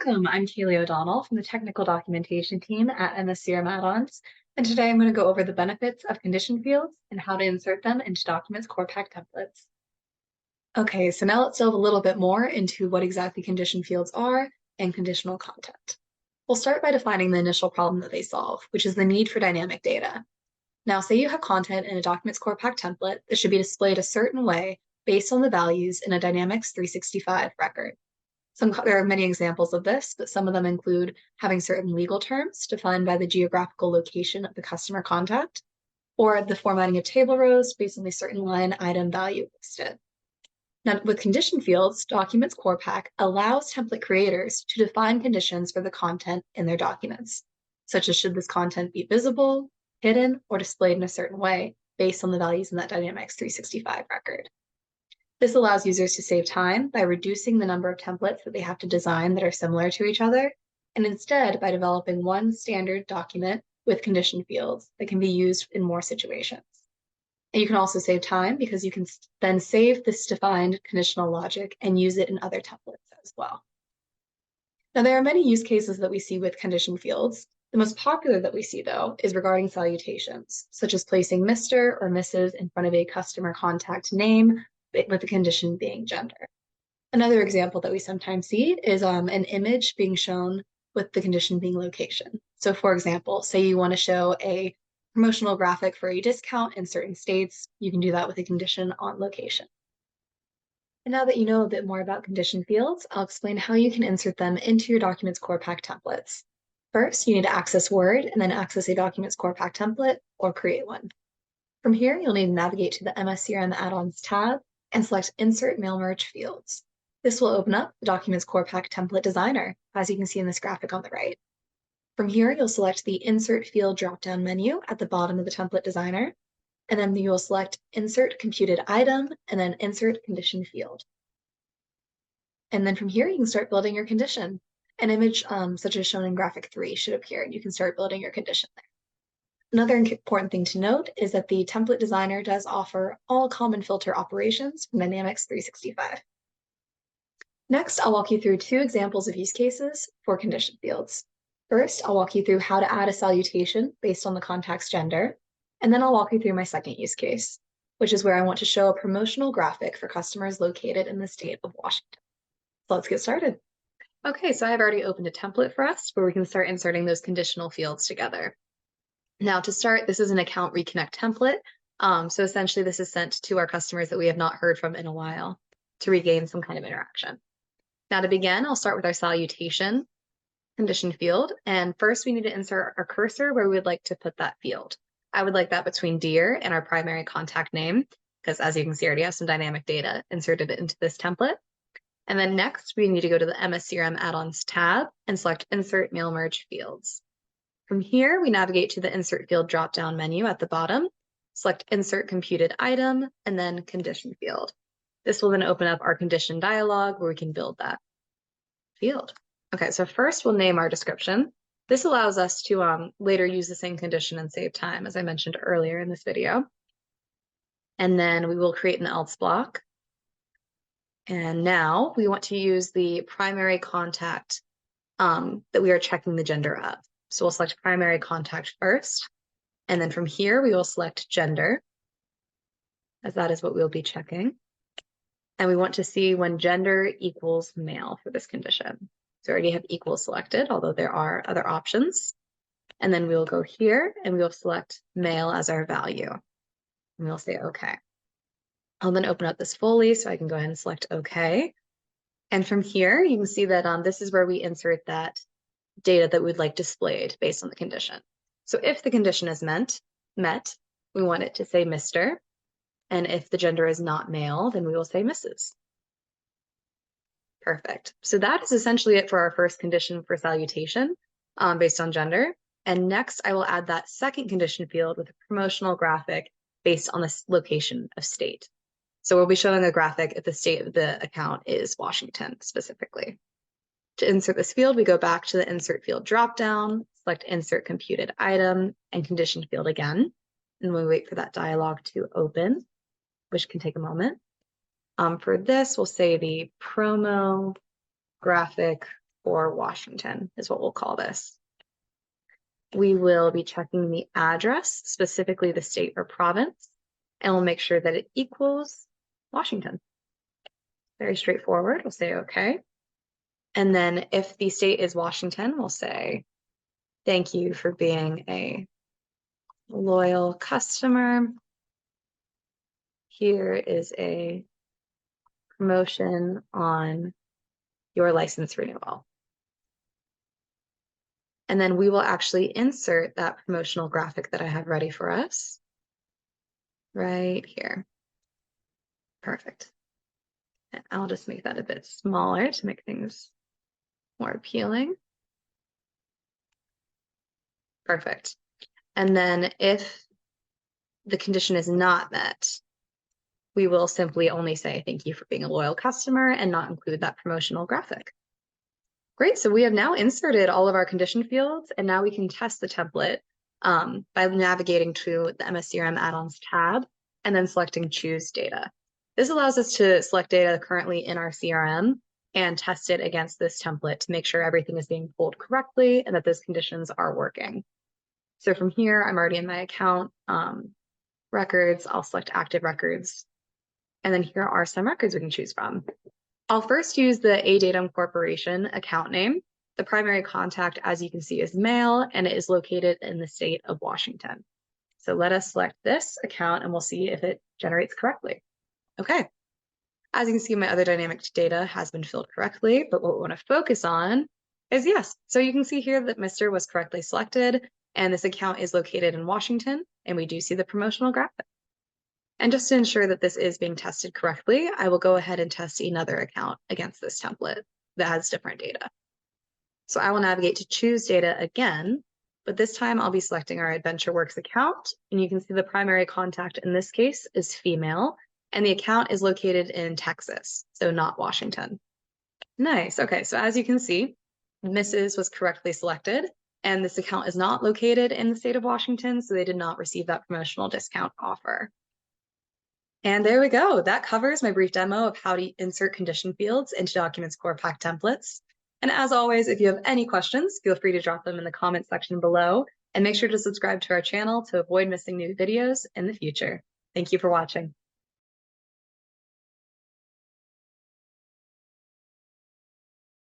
Welcome, I'm Kaylee O'Donnell from the Technical Documentation team at mscrm-addons, and today I'm going to go over the benefits of condition fields and how to insert them into DocumentsCorePack templates. Okay, so now let's delve a little bit more into what exactly condition fields are and conditional content. We'll start by defining the initial problem that they solve, which is the need for dynamic data. Now, say you have content in a DocumentsCorePack template that should be displayed a certain way based on the values in a Dynamics 365 record. There are many examples of this, but some of them include having certain legal terms defined by the geographical location of the customer contact, or the formatting of table rows based on a certain line item value listed. Now, with condition fields, DocumentsCorePack allows template creators to define conditions for the content in their documents, such as should this content be visible, hidden, or displayed in a certain way based on the values in that Dynamics 365 record. This allows users to save time by reducing the number of templates that they have to design that are similar to each other, and instead by developing one standard document with condition fields that can be used in more situations. And you can also save time because you can then save this defined conditional logic and use it in other templates as well. Now, there are many use cases that we see with condition fields. The most popular that we see, though, is regarding salutations, such as placing Mr. or Mrs. in front of a customer contact name, with the condition being gender. Another example that we sometimes see is an image being shown with the condition being location. So for example, say you want to show a promotional graphic for a discount in certain states, you can do that with a condition on location. And now that you know a bit more about condition fields, I'll explain how you can insert them into your DocumentsCorePack templates. First, you need to access Word and then access a DocumentsCorePack template or create one. From here, you'll need to navigate to the mscrm-addons tab and select Insert Mail Merge Fields. This will open up the DocumentsCorePack Template Designer, as you can see in this graphic on the right. From here, you'll select the Insert Field drop-down menu at the bottom of the Template Designer, and then you'll select Insert Computed Item, and then Insert Condition Field. And then from here, you can start building your condition. An image such as shown in graphic 3 should appear, and you can start building your condition there. Another important thing to note is that the template designer does offer all common filter operations from Dynamics 365. Next, I'll walk you through two examples of use cases for condition fields. First, I'll walk you through how to add a salutation based on the contact's gender, and then I'll walk you through my second use case, which is where I want to show a promotional graphic for customers located in the state of Washington. So let's get started. Okay, so I've already opened a template for us where we can start inserting those conditional fields together. Now to start, this is an account reconnect template. So essentially this is sent to our customers that we have not heard from in a while to regain some kind of interaction. Now to begin, I'll start with our salutation condition field. And first we need to insert our cursor where we would like to put that field. I would like that between Dear and our primary contact name, because as you can see, I already have some dynamic data inserted into this template. And then next we need to go to the mscrm-addons tab and select Insert Mail Merge Fields. From here, we navigate to the Insert Field drop-down menu at the bottom, select Insert Computed Item, and then Condition Field. This will then open up our condition dialog where we can build that field. Okay, so first we'll name our description. This allows us to later use the same condition and save time, as I mentioned earlier in this video. And then we will create an else block. And now we want to use the primary contact that we are checking the gender of. So we'll select primary contact first, and then from here we will select gender, as that is what we'll be checking. And we want to see when gender equals male for this condition. So we already have equal selected, although there are other options. And then we'll go here and we'll select male as our value. And we'll say okay. I'll then open up this fully so I can go ahead and select okay. And from here, you can see that this is where we insert that data that we'd like displayed based on the condition. So if the condition is met, we want it to say Mr. And if the gender is not male, then we will say Mrs. Perfect. So that is essentially it for our first condition for salutation based on gender. And next I will add that second condition field with a promotional graphic based on the location of state. So we'll be showing a graphic if the state of the account is Washington specifically. To insert this field, we go back to the Insert Field dropdown, select Insert Computed Item, and Condition Field again. And we wait for that dialog to open, which can take a moment. For this, we'll say the promo graphic or Washington is what we'll call this. We will be checking the address, specifically the state or province, and we'll make sure that it equals Washington. Very straightforward. We'll say okay. And then if the state is Washington, we'll say, thank you for being a loyal customer. Here is a promotion on your license renewal. And then we will actually insert that promotional graphic that I have ready for us right here. Perfect. And I'll just make that a bit smaller to make things more appealing. Perfect. And then if the condition is not met, we will simply only say thank you for being a loyal customer and not include that promotional graphic. Great, so we have now inserted all of our condition fields, and now we can test the template by navigating to the mscrm-addons tab and then selecting choose data. This allows us to select data currently in our CRM and test it against this template to make sure everything is being pulled correctly and that those conditions are working. So from here, I'm already in my account records. I'll select active records. And then here are some records we can choose from. I'll first use the A-Datum Corporation account name. The primary contact, as you can see, is male, and it is located in the state of Washington. So let us select this account, and we'll see if it generates correctly. Okay. As you can see, my other dynamic data has been filled correctly, but what we want to focus on is yes. So you can see here that Mr. was correctly selected, and this account is located in Washington, and we do see the promotional graphic. And just to ensure that this is being tested correctly, I will go ahead and test another account against this template that has different data. So I will navigate to choose data again, but this time I'll be selecting our AdventureWorks account, and you can see the primary contact in this case is female, and the account is located in Texas, so not Washington. Nice, okay, so as you can see, Mrs. was correctly selected, and this account is not located in the state of Washington, so they did not receive that promotional discount offer. And there we go. That covers my brief demo of how to insert condition fields into DocumentsCorePack templates. And as always, if you have any questions, feel free to drop them in the comment section below, and make sure to subscribe to our channel to avoid missing new videos in the future. Thank you for watching.